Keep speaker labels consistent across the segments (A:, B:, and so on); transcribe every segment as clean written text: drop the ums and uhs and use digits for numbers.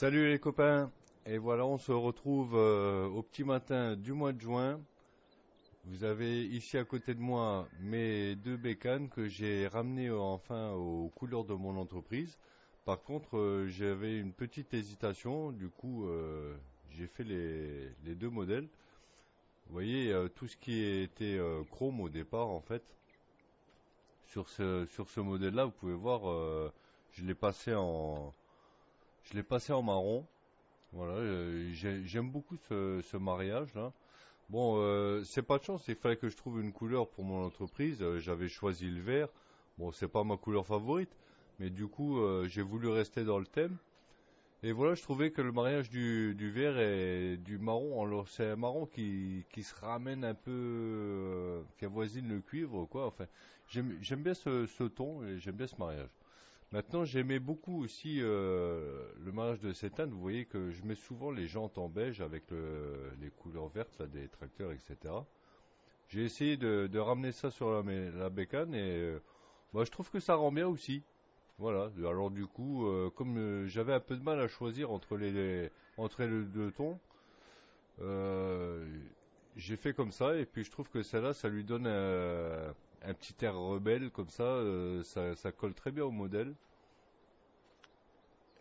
A: Salut les copains, et voilà on se retrouve au petit matin du mois de juin. Vous avez ici à côté de moi mes deux bécanes que j'ai ramenées enfin aux couleurs de mon entreprise. Par contre j'avais une petite hésitation, du coup j'ai fait les deux modèles. Vous voyez, tout ce qui était chrome au départ, en fait, sur ce modèle-là, vous pouvez voir, je l'ai passé en, je l'ai passé en marron. Voilà, j'aime beaucoup ce mariage-là. Bon, c'est pas de chance, il fallait que je trouve une couleur pour mon entreprise. J'avais choisi le vert. Bon, c'est pas ma couleur favorite, mais du coup, j'ai voulu rester dans le thème. Et voilà, je trouvais que le mariage du vert et du marron, alors c'est un marron qui se ramène un peu, qui avoisine le cuivre, quoi. Enfin, j'aime bien ce ton et j'aime bien ce mariage. Maintenant, j'aimais beaucoup aussi le mariage de cétane. Vous voyez que je mets souvent les jantes en beige avec les couleurs vertes là, des tracteurs, etc. J'ai essayé de ramener ça sur la bécane et bah, je trouve que ça rend bien aussi. Voilà. Alors du coup, comme j'avais un peu de mal à choisir entre les deux tons, euh, j'ai fait comme ça et puis je trouve que celle-là, ça lui donne un petit air rebelle comme ça, ça colle très bien au modèle.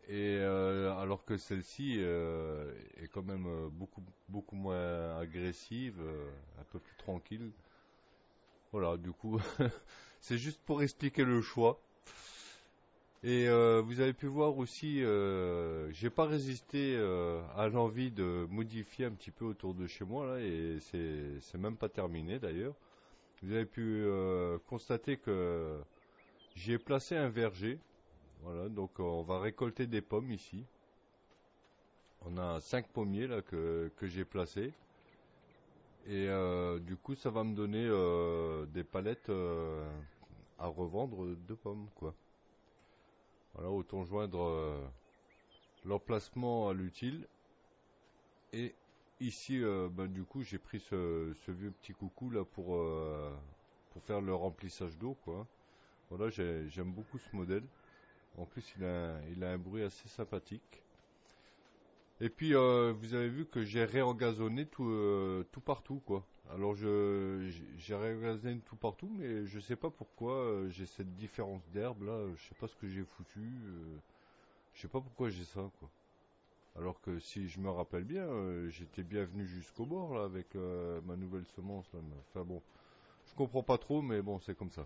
A: Et alors que celle-ci est quand même beaucoup moins agressive, un peu plus tranquille. Voilà, du coup, c'est juste pour expliquer le choix. Et vous avez pu voir aussi, j'ai pas résisté à l'envie de modifier un petit peu autour de chez moi là, et c'est même pas terminé d'ailleurs. Vous avez pu constater que j'ai placé un verger. Voilà, donc on va récolter des pommes ici. On a 5 pommiers là que j'ai placés. Et du coup, ça va me donner des palettes à revendre de pommes, quoi. Voilà, autant joindre l'emplacement à l'utile. Et ici, ben, du coup, j'ai pris ce vieux petit coucou là pour faire le remplissage d'eau, quoi. Voilà, j'aime beaucoup ce modèle. En plus, il a un bruit assez sympathique. Et puis, vous avez vu que j'ai réengazonné tout partout, quoi. Alors, j'ai réengazonné tout partout, mais je sais pas pourquoi j'ai cette différence d'herbe là. Je sais pas ce que j'ai foutu. Je sais pas pourquoi j'ai ça, quoi. Alors que si je me rappelle bien, j'étais bien venu jusqu'au bord là avec ma nouvelle semence là. Enfin bon, je comprends pas trop, mais bon, c'est comme ça.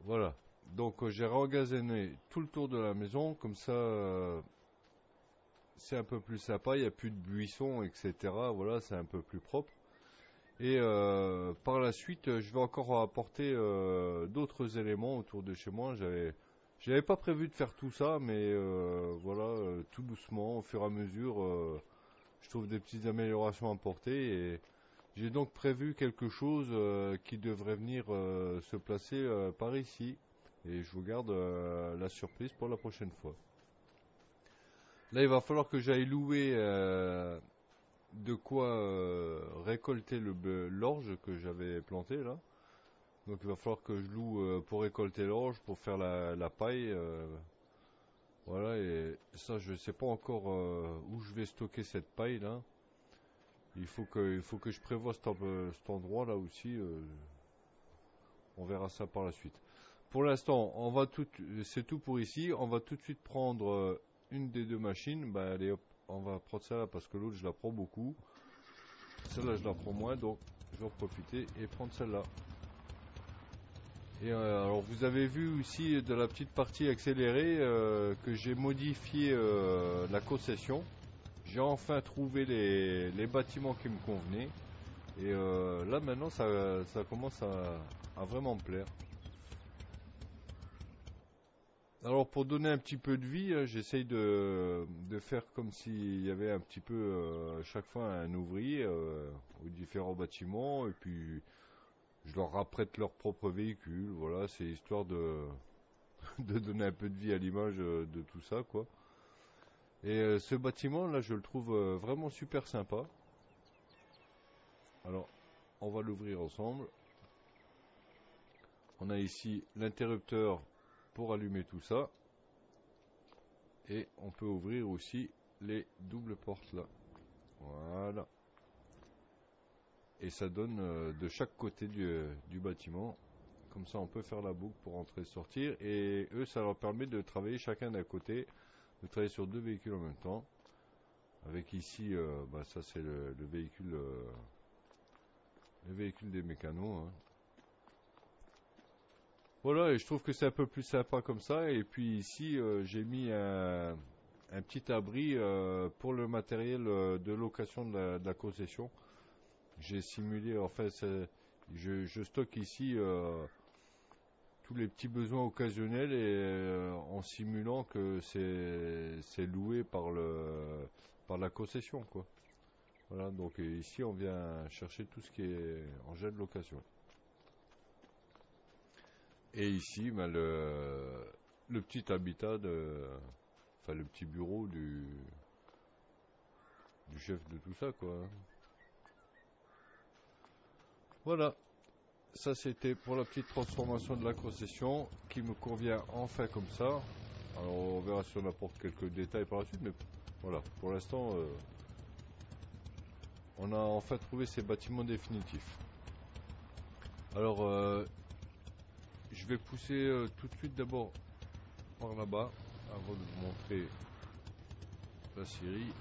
A: Voilà. Donc, j'ai réengazonné tout le tour de la maison, comme ça. C'est un peu plus sympa, il n'y a plus de buissons, etc. Voilà, c'est un peu plus propre. Et par la suite, je vais encore apporter d'autres éléments autour de chez moi. J'avais pas prévu de faire tout ça, mais voilà, tout doucement, au fur et à mesure, je trouve des petites améliorations à apporter. Et j'ai donc prévu quelque chose qui devrait venir se placer par ici. Et je vous garde la surprise pour la prochaine fois. Là, il va falloir que j'aille louer de quoi récolter l'orge que j'avais planté là. Donc il va falloir que je loue pour récolter l'orge, pour faire la paille. Voilà, et ça, je ne sais pas encore où je vais stocker cette paille là. Il faut que je prévoie cet endroit là aussi. On verra ça par la suite. Pour l'instant, c'est tout pour ici. On va tout de suite prendre une des deux machines. Bah, allez hop, on va prendre celle-là parce que l'autre je la prends beaucoup. Celle-là je la prends moins, donc je vais en profiter et prendre celle-là. Et alors vous avez vu aussi de la petite partie accélérée que j'ai modifié la concession. J'ai enfin trouvé les bâtiments qui me convenaient. Et là maintenant ça commence à vraiment me plaire. Alors pour donner un petit peu de vie, j'essaye de faire comme s'il y avait un petit peu chaque fois un ouvrier aux différents bâtiments et puis je leur apprête leur propre véhicule. Voilà, c'est histoire de donner un peu de vie à l'image de tout ça, quoi. Et ce bâtiment là, je le trouve vraiment super sympa. Alors, on va l'ouvrir ensemble. On a ici l'interrupteur pour allumer tout ça. Et on peut ouvrir aussi les doubles portes là. Voilà. Et ça donne de chaque côté du bâtiment. Comme ça, on peut faire la boucle pour entrer et sortir. Et eux, ça leur permet de travailler chacun d'un côté, de travailler sur deux véhicules en même temps. Avec ici, bah, ça c'est le véhicule les véhicules des mécanos, hein. Voilà, et je trouve que c'est un peu plus sympa comme ça. Et puis ici, j'ai mis un petit abri pour le matériel de location de la concession. J'ai simulé, en fait, je stocke ici tous les petits besoins occasionnels et en simulant que c'est loué par la concession, quoi. Voilà, donc ici on vient chercher tout ce qui est engin de location. Et ici, ben, le petit habitat enfin le petit bureau du chef de tout ça, quoi, hein. Voilà, ça c'était pour la petite transformation de la concession qui me convient enfin comme ça. Alors on verra si on apporte quelques détails par la suite, mais voilà, pour l'instant on a enfin trouvé ces bâtiments définitifs. Alors je vais pousser tout de suite d'abord par là-bas avant de vous montrer la scierie.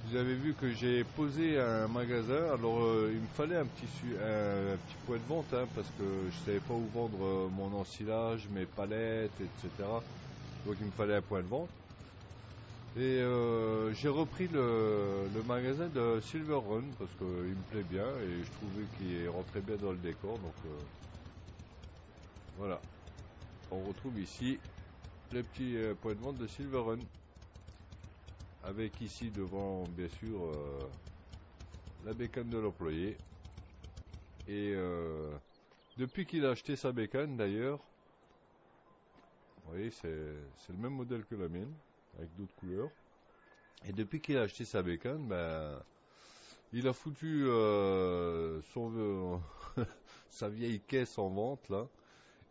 A: Vous avez vu que j'ai posé un magasin. Alors il me fallait un petit point de vente, hein, parce que je savais pas où vendre mon ensilage, mes palettes, etc. Donc il me fallait un point de vente. Et j'ai repris le magasin de Silver Run parce qu'il me plaît bien et je trouvais qu'il rentrait bien dans le décor. Donc voilà, on retrouve ici le petit point de vente de Silver Run. Avec ici devant, bien sûr, la bécane de l'employé. Et depuis qu'il a acheté sa bécane, d'ailleurs, vous voyez, c'est le même modèle que la mienne, avec d'autres couleurs. Et depuis qu'il a acheté sa bécane, ben, il a foutu sa vieille caisse en vente, là.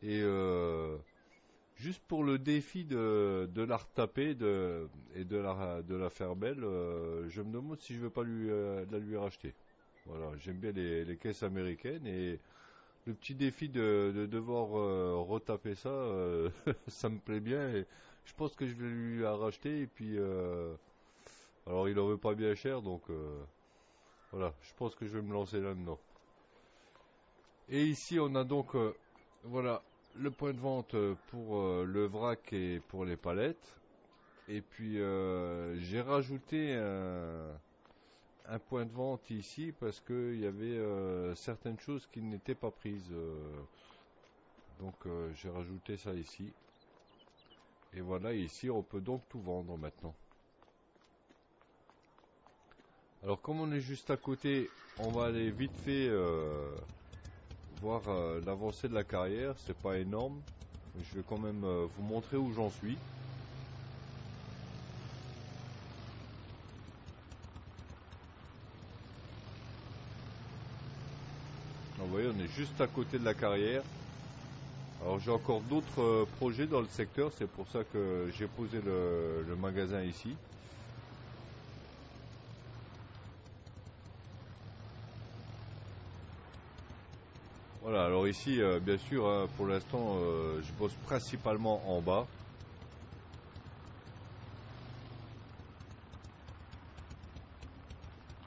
A: Et juste pour le défi de la retaper et de la faire belle, je me demande si je ne vais pas la lui racheter. Voilà, j'aime bien les caisses américaines et le petit défi de devoir retaper ça, ça me plaît bien et je pense que je vais lui la racheter et puis alors il en veut pas bien cher donc voilà, je pense que je vais me lancer là-dedans. Et ici on a donc voilà le point de vente pour le vrac et pour les palettes. Et puis j'ai rajouté un point de vente ici parce qu'il y avait certaines choses qui n'étaient pas prises. Donc j'ai rajouté ça ici. Et voilà, ici on peut donc tout vendre maintenant. Alors comme on est juste à côté, on va aller vite fait voir l'avancée de la carrière. C'est pas énorme. Je vais quand même vous montrer où j'en suis. Vous voyez, on est juste à côté de la carrière. Alors j'ai encore d'autres projets dans le secteur, c'est pour ça que j'ai posé le magasin ici. Voilà, alors ici, bien sûr, hein, pour l'instant, je bosse principalement en bas.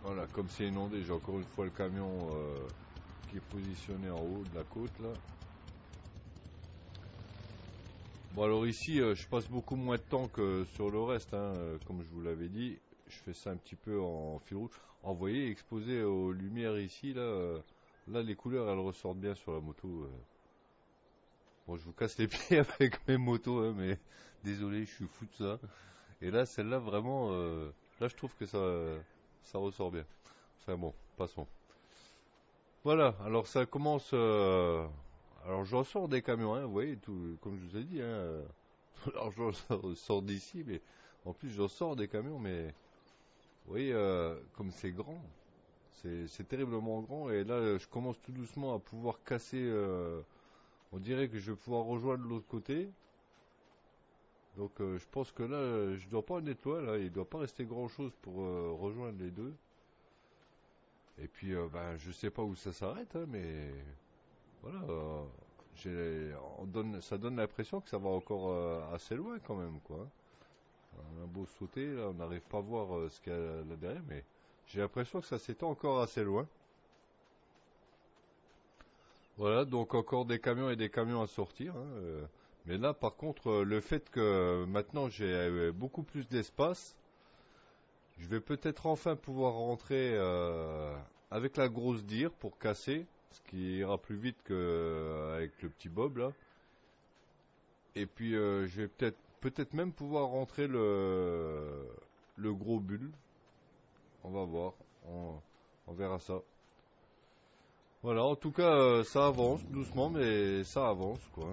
A: Voilà, comme c'est inondé, j'ai encore une fois le camion qui est positionné en haut de la côte là. Bon alors ici je passe beaucoup moins de temps que sur le reste, hein, comme je vous l'avais dit. Je fais ça un petit peu en fil rouge. Vous voyez, exposé aux lumières ici, là, là les couleurs elles ressortent bien sur la moto. Bon je vous casse les pieds avec mes motos, hein, mais désolé, je suis fou de ça. Et là celle-là vraiment, là je trouve que ça ressort bien. Enfin bon, passons. Voilà, alors ça commence. Alors j'en sors des camions, hein, vous voyez, tout, comme je vous ai dit, hein, alors j'en sors d'ici, mais en plus j'en sors des camions, mais vous voyez, comme c'est grand, c'est terriblement grand, et là je commence tout doucement à pouvoir casser, on dirait que je vais pouvoir rejoindre l'autre côté, donc je pense que là je dois pas en être loin, là, il doit pas rester grand chose pour rejoindre les deux, et puis ben, je sais pas où ça s'arrête, hein, mais voilà, ça donne l'impression que ça va encore assez loin quand même, quoi. On a beau sauter, là, on n'arrive pas à voir ce qu'il y a là derrière, mais j'ai l'impression que ça s'étend encore assez loin. Voilà, donc encore des camions et des camions à sortir, hein, mais là, par contre, le fait que maintenant j'ai beaucoup plus d'espace, je vais peut-être enfin pouvoir rentrer avec la grosse dire pour casser, ce qui ira plus vite qu'avec le petit bob là. Et puis je vais peut-être même pouvoir rentrer le gros bulle. On va voir, on verra ça. Voilà, en tout cas, ça avance doucement, mais ça avance quoi.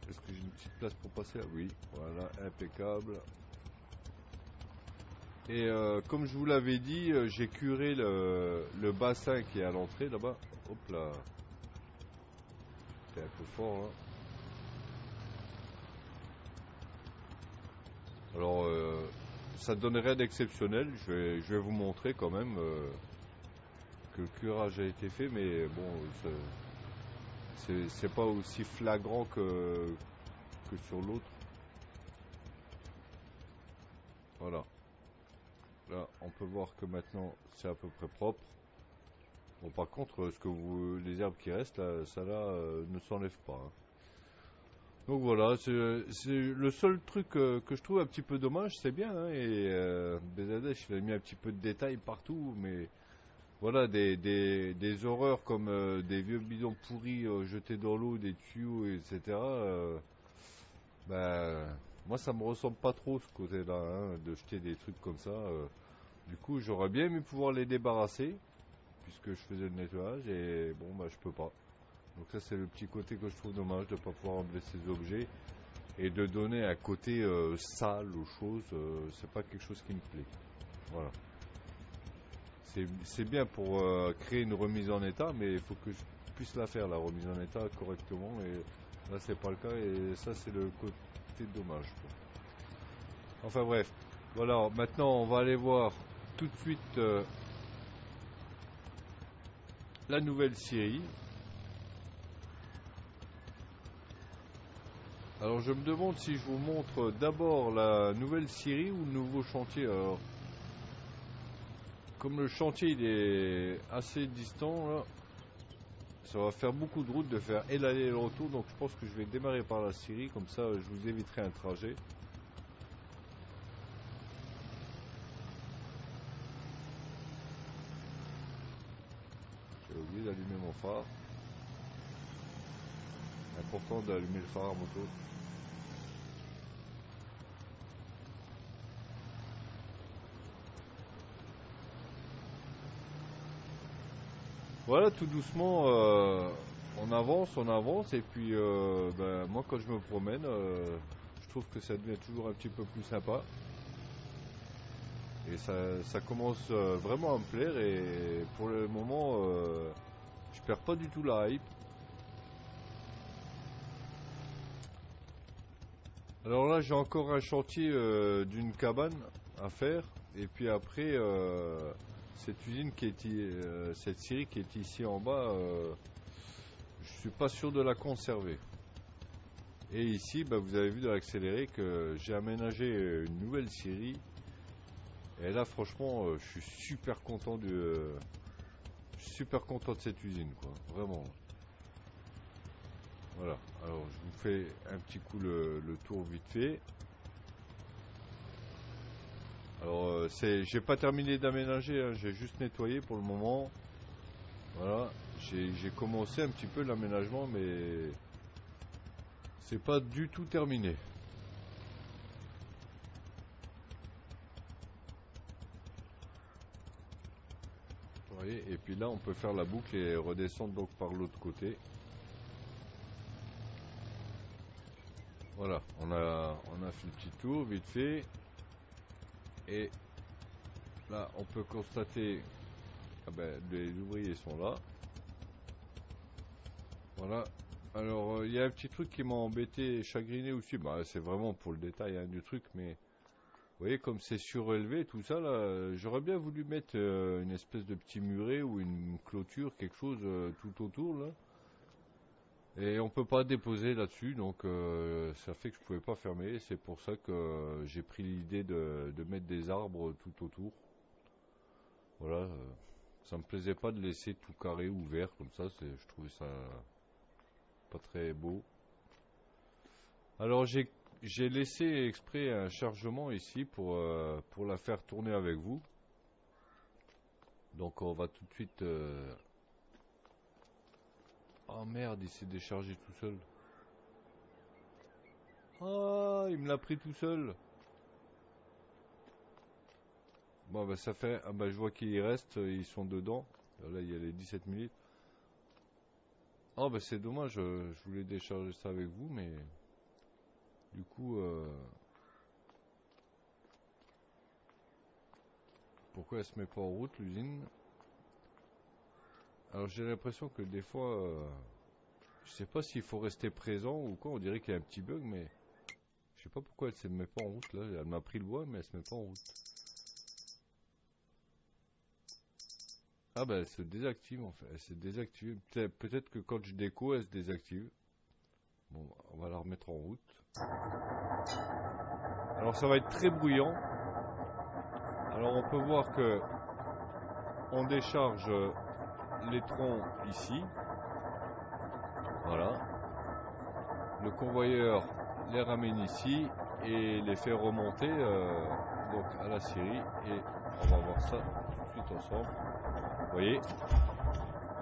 A: Est-ce que j'ai une petite place pour passer? Oui, voilà, impeccable. Et comme je vous l'avais dit, j'ai curé le bassin qui est à l'entrée là-bas. Hop là, c'est un peu fort hein. Alors, ça donne rien d'exceptionnel. Je vais vous montrer quand même que le curage a été fait, mais bon, c'est pas aussi flagrant que sur l'autre. Voilà. Là, on peut voir que maintenant, c'est à peu près propre. Bon, par contre, les herbes qui restent, là, ça là, ne s'enlève pas, hein. Donc voilà, c'est le seul truc que je trouve un petit peu dommage, c'est bien, hein, et BZH, il a mis un petit peu de détails partout, mais voilà, des horreurs comme des vieux bidons pourris jetés dans l'eau, des tuyaux, etc. Ben, moi, ça me ressemble pas trop ce côté-là, hein, de jeter des trucs comme ça. Du coup, j'aurais bien aimé pouvoir les débarrasser, puisque je faisais le nettoyage, et bon, bah, je peux pas. Donc ça, c'est le petit côté que je trouve dommage de ne pas pouvoir enlever ces objets et de donner un côté sale aux choses. C'est pas quelque chose qui me plaît. Voilà. C'est bien pour créer une remise en état, mais il faut que je puisse la faire, la remise en état correctement. Et là, c'est pas le cas, et ça, c'est le côté dommage, quoi. Enfin bref. Voilà, maintenant, on va aller voir tout de suite la nouvelle série. Alors je me demande si je vous montre d'abord la nouvelle scierie ou le nouveau chantier. Alors, comme le chantier il est assez distant là, ça va faire beaucoup de route de faire et l'aller et le retour, donc je pense que je vais démarrer par la scierie, comme ça je vous éviterai un trajet. J'ai oublié d'allumer mon phare. Important d'allumer le phare à moto. Voilà, tout doucement, on avance, et puis ben, moi quand je me promène, je trouve que ça devient toujours un petit peu plus sympa. Et ça commence vraiment à me plaire, et pour le moment, je perds pas du tout la hype. Alors là, j'ai encore un chantier d'une cabane à faire, et puis après, cette usine cette scierie qui est ici en bas, je suis pas sûr de la conserver. Et ici, bah, vous avez vu dans l'accéléré que j'ai aménagé une nouvelle scierie. Et là, franchement, je suis super content de cette usine, quoi. Vraiment. Voilà. Alors, je vous fais un petit coup le tour vite fait. Alors, j'ai pas terminé d'aménager, hein, j'ai juste nettoyé pour le moment. Voilà. J'ai commencé un petit peu l'aménagement, mais c'est pas du tout terminé. Vous voyez, et puis là, on peut faire la boucle et redescendre donc par l'autre côté. Voilà, on a fait le petit tour vite fait. Et là, on peut constater, ah ben, les ouvriers sont là. Voilà. Alors, il y a un petit truc qui m'a embêté, chagriné aussi. Bah, c'est vraiment pour le détail hein, du truc, mais vous voyez, comme c'est surélevé, tout ça, là, j'aurais bien voulu mettre une espèce de petit muret ou une clôture, quelque chose tout autour, là. Et on peut pas déposer là-dessus, donc ça fait que je pouvais pas fermer. C'est pour ça que j'ai pris l'idée de mettre des arbres tout autour. Voilà, Ça me plaisait pas de laisser tout carré ouvert comme ça, je trouvais ça pas très beau. Alors j'ai laissé exprès un chargement ici pour la faire tourner avec vous. Donc on va tout de suite... Oh merde, il s'est déchargé tout seul. Ah, il me l'a pris tout seul. Bon bah ça fait... Ah bah je vois qu'il y reste, ils sont dedans. Là il y a les 17 minutes. Oh bah c'est dommage, je voulais décharger ça avec vous, mais... Du coup... Pourquoi elle se met pas en route l'usine? Alors j'ai l'impression que des fois... Je sais pas s'il faut rester présent ou quoi, on dirait qu'il y a un petit bug, mais... Je sais pas pourquoi elle se met pas en route là, elle m'a pris le bois mais elle se met pas en route. Ah bah elle se désactive en fait, elle s'est désactivée. Peut-être que quand je déco elle se désactive. Bon, on va la remettre en route. Alors ça va être très bruyant. Alors on peut voir que on décharge les troncs ici. Voilà. Le convoyeur les ramène ici et les fait remonter donc à la scierie. Et on va voir ça tout de suite ensemble. Vous voyez,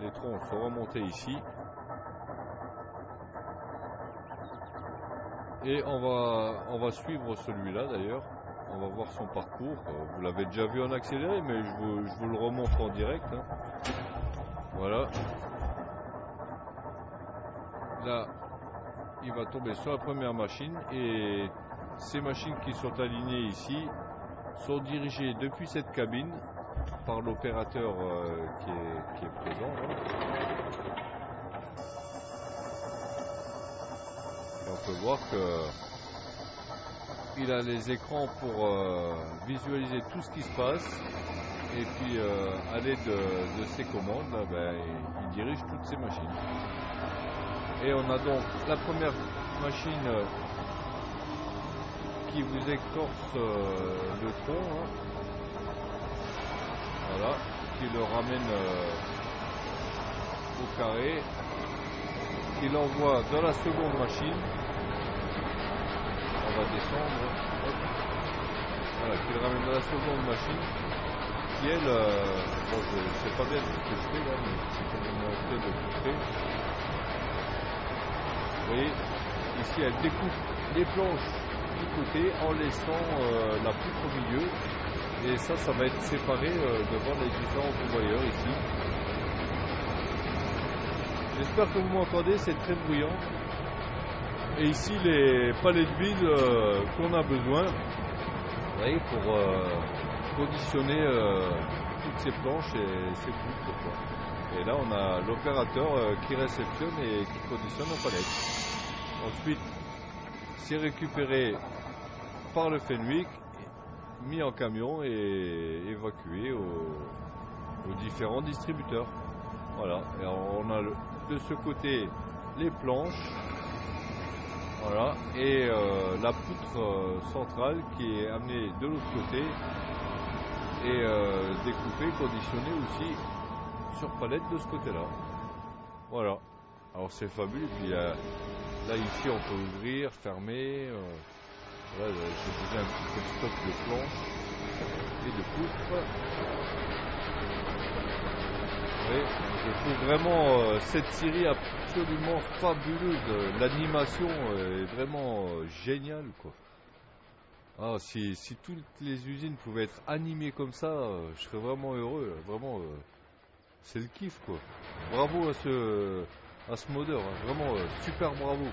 A: les troncs sont remontés ici. Et on va suivre celui-là d'ailleurs. On va voir son parcours. Vous l'avez déjà vu en accéléré, mais je vous le remontre en direct. Hein. Voilà. Là, il va tomber sur la première machine. Et ces machines qui sont alignées ici sont dirigées depuis cette cabine par l'opérateur qui est présent. Là. Et on peut voir que il a les écrans pour visualiser tout ce qui se passe et puis à l'aide de ses commandes, là, ben, il dirige toutes ces machines. Et on a donc la première machine qui vous écorce le tronc, hein. Voilà, qui le ramène au carré, qui l'envoie dans la seconde machine. On va descendre, hop. Voilà, qui le ramène dans la seconde machine, qui elle, bon je sais pas bien ce que je fais là, mais c'est quand même en train de couper. Vous voyez, ici elle découpe les planches du côté en laissant la poutre au milieu, et ça va être séparé devant les différents convoyeurs ici. J'espère que vous m'entendez, c'est très bruyant. Et ici les palets de vide qu'on a besoin, vous voyez, pour conditionner toutes ces planches et ces poutres, quoi. Et là on a l'opérateur qui réceptionne et qui conditionne nos palettes. Ensuite c'est récupéré par le Fenwick, mis en camion et évacué aux différents distributeurs. Voilà, et on a de ce côté les planches. Voilà, et la poutre centrale qui est amenée de l'autre côté et découpée, conditionnée aussi sur palette de ce côté-là. Voilà, alors c'est fabuleux. Puis là ici on peut ouvrir, fermer. Voilà, j'ai déjà un petit peu de stock de planches et de poutres. Oui, je trouve vraiment cette série absolument fabuleuse. L'animation est vraiment géniale, quoi. Ah, si toutes les usines pouvaient être animées comme ça, je serais vraiment heureux. Vraiment, c'est le kiff, quoi. Bravo à ce modeur, hein. Vraiment super bravo.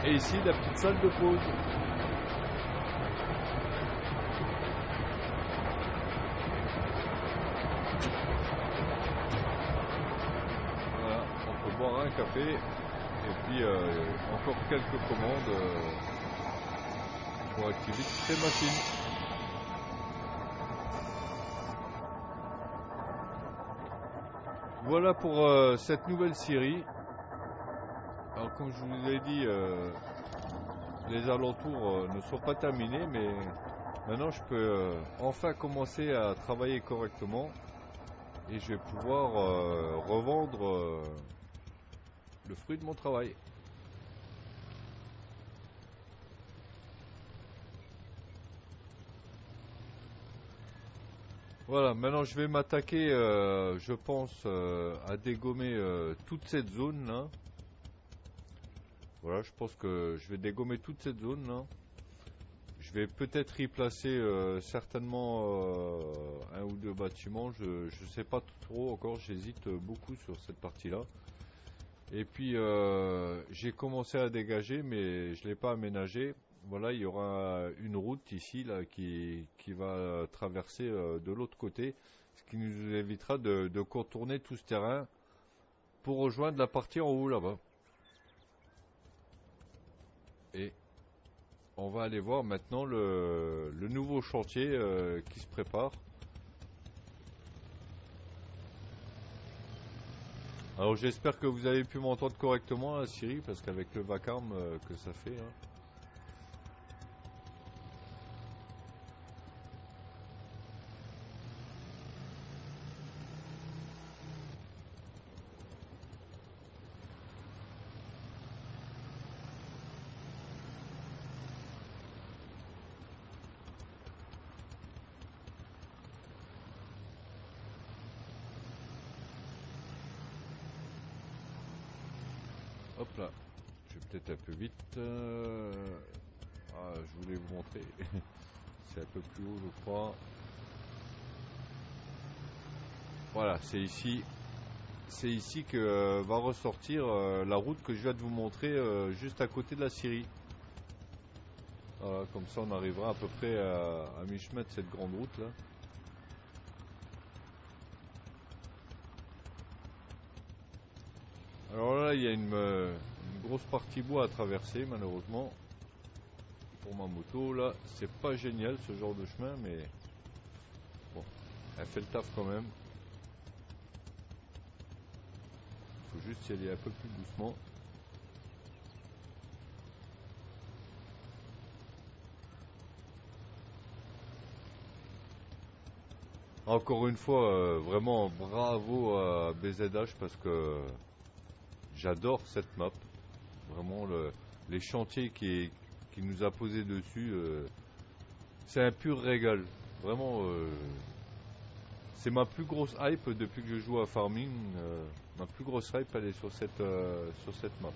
A: Et ici la petite salle de pause. Boire un café et puis encore quelques commandes pour activer toutes ces machines. Voilà pour cette nouvelle série. Alors comme je vous ai dit, les alentours ne sont pas terminés, mais Maintenant, je peux enfin commencer à travailler correctement et je vais pouvoir revendre le fruit de mon travail. Voilà, maintenant je vais m'attaquer, je pense, à dégommer toute cette zone là. Voilà, je pense que je vais dégommer toute cette zone là. Je vais peut-être y placer certainement un ou deux bâtiments. Je ne sais pas trop encore, j'hésite beaucoup sur cette partie-là. Et puis j'ai commencé à dégager, mais je ne l'ai pas aménagé. Voilà, il y aura une route ici là, qui va traverser de l'autre côté, ce qui nous évitera de contourner tout ce terrain pour rejoindre la partie en haut là-bas. Et on va aller voir maintenant le nouveau chantier qui se prépare. Alors j'espère que vous avez pu m'entendre correctement là, Siri, parce qu'avec le vacarme que ça fait, hein. Hop là, je vais peut-être un peu vite. Ah, je voulais vous montrer. C'est un peu plus haut, je crois. Voilà, c'est ici. C'est ici que va ressortir la route que je viens de vous montrer juste à côté de la Syrie. Voilà, comme ça on arrivera à peu près à mi-chemin de cette grande route là. Alors là, il y a une grosse partie bois à traverser malheureusement. Pour ma moto là, c'est pas génial ce genre de chemin, mais bon, elle fait le taf quand même. Il faut juste y aller un peu plus doucement. Encore une fois, vraiment bravo à BZH parce que j'adore cette map. Vraiment, les chantiers qui nous a posé dessus, c'est un pur régal. Vraiment, c'est ma plus grosse hype depuis que je joue à Farming. Ma plus grosse hype, elle est sur cette map.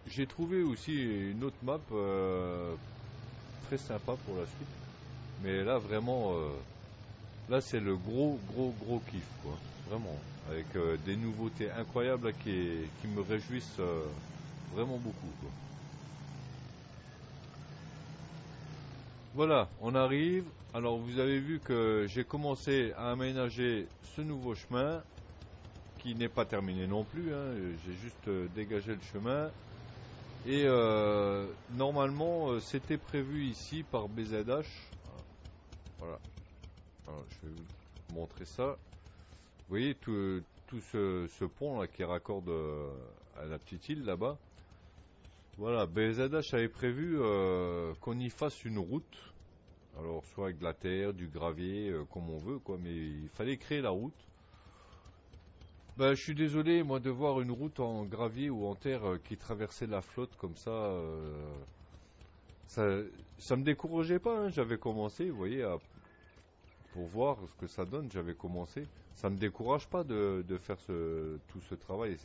A: J'ai trouvé aussi une autre map très sympa pour la suite. Mais là, vraiment, là, c'est le gros kiff, quoi. Vraiment. Avec des nouveautés incroyables là, qui me réjouissent vraiment beaucoup, quoi. Voilà, on arrive. Alors, vous avez vu que j'ai commencé à aménager ce nouveau chemin qui n'est pas terminé non plus, hein. J'ai juste dégagé le chemin. Et normalement, c'était prévu ici par BZH. Voilà. Alors, je vais vous montrer ça. Vous voyez tout ce pont là qui raccorde à la petite île là-bas. Voilà, BZH avait prévu qu'on y fasse une route. Alors, soit avec de la terre, du gravier, comme on veut, quoi, mais il fallait créer la route. Ben, je suis désolé, moi, de voir une route en gravier ou en terre qui traversait la flotte comme ça. Ça, ça me décourageait pas, hein. J'avais commencé, vous voyez, pour voir ce que ça donne, j'avais commencé. Ça me décourage pas de faire tout ce travail.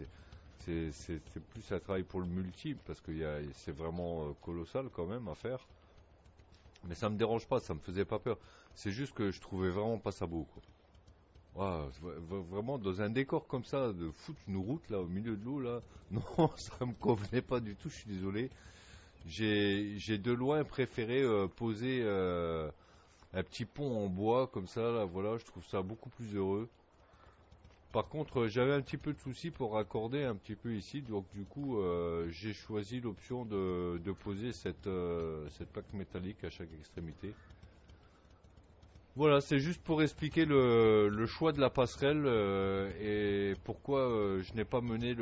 A: C'est plus un travail pour le multi, parce que c'est vraiment colossal quand même à faire. Mais ça me dérange pas, ça me faisait pas peur. C'est juste que je trouvais vraiment pas ça beau, quoi. Ouah, vraiment dans un décor comme ça, de foutre une route là au milieu de l'eau là, non, ça me convenait pas du tout, je suis désolé. J'ai de loin préféré poser un petit pont en bois comme ça, là, voilà, je trouve ça beaucoup plus heureux. Par contre, j'avais un petit peu de soucis pour raccorder un petit peu ici, donc du coup, j'ai choisi l'option de poser cette plaque métallique à chaque extrémité. Voilà, c'est juste pour expliquer le choix de la passerelle et pourquoi je n'ai pas mené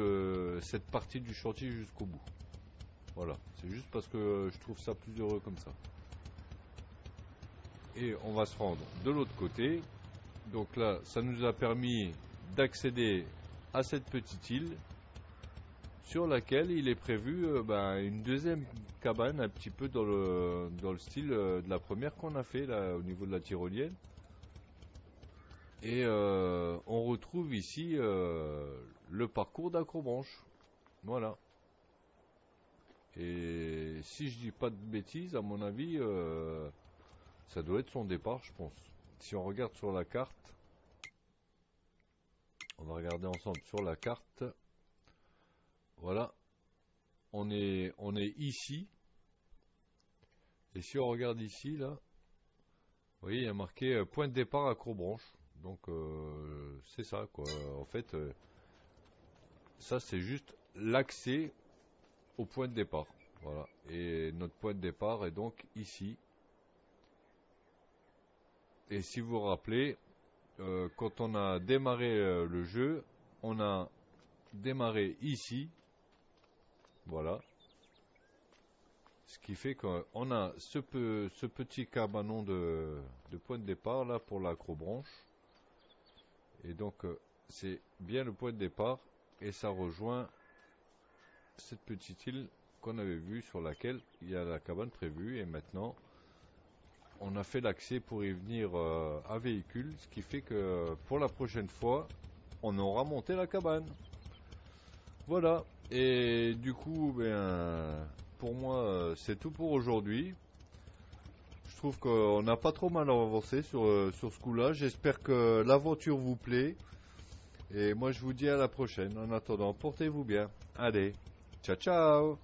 A: cette partie du chantier jusqu'au bout. Voilà, c'est juste parce que je trouve ça plus heureux comme ça. Et on va se rendre de l'autre côté. Donc là, ça nous a permis d'accéder à cette petite île sur laquelle il est prévu une deuxième cabane, un petit peu dans le style de la première qu'on a fait là au niveau de la tyrolienne. Et on retrouve ici le parcours d'Acrobranche. Voilà. Et si je dis pas de bêtises, à mon avis, ça doit être son départ, je pense. Si on regarde sur la carte, on va regarder ensemble sur la carte. Voilà. On est ici. Et si on regarde ici, là, vous voyez, il y a marqué point de départ Acrobranche. Donc, c'est ça, quoi. En fait, ça, c'est juste l'accès au point de départ. Voilà. Et notre point de départ est donc ici. Et si vous vous rappelez, quand on a démarré le jeu, on a démarré ici. Voilà. Ce qui fait qu'on a ce petit cabanon de point de départ là pour l'Acrobranche. Et donc c'est bien le point de départ et ça rejoint cette petite île qu'on avait vue sur laquelle il y a la cabane prévue. Et maintenant on a fait l'accès pour y venir à véhicule, ce qui fait que pour la prochaine fois on aura monté la cabane. Voilà. Et du coup pour moi c'est tout pour aujourd'hui. Je trouve qu'on n'a pas trop mal avancé sur ce coup là. J'espère que l'aventure vous plaît. Et moi je vous dis à la prochaine. En attendant, portez-vous bien. Allez, ciao ciao.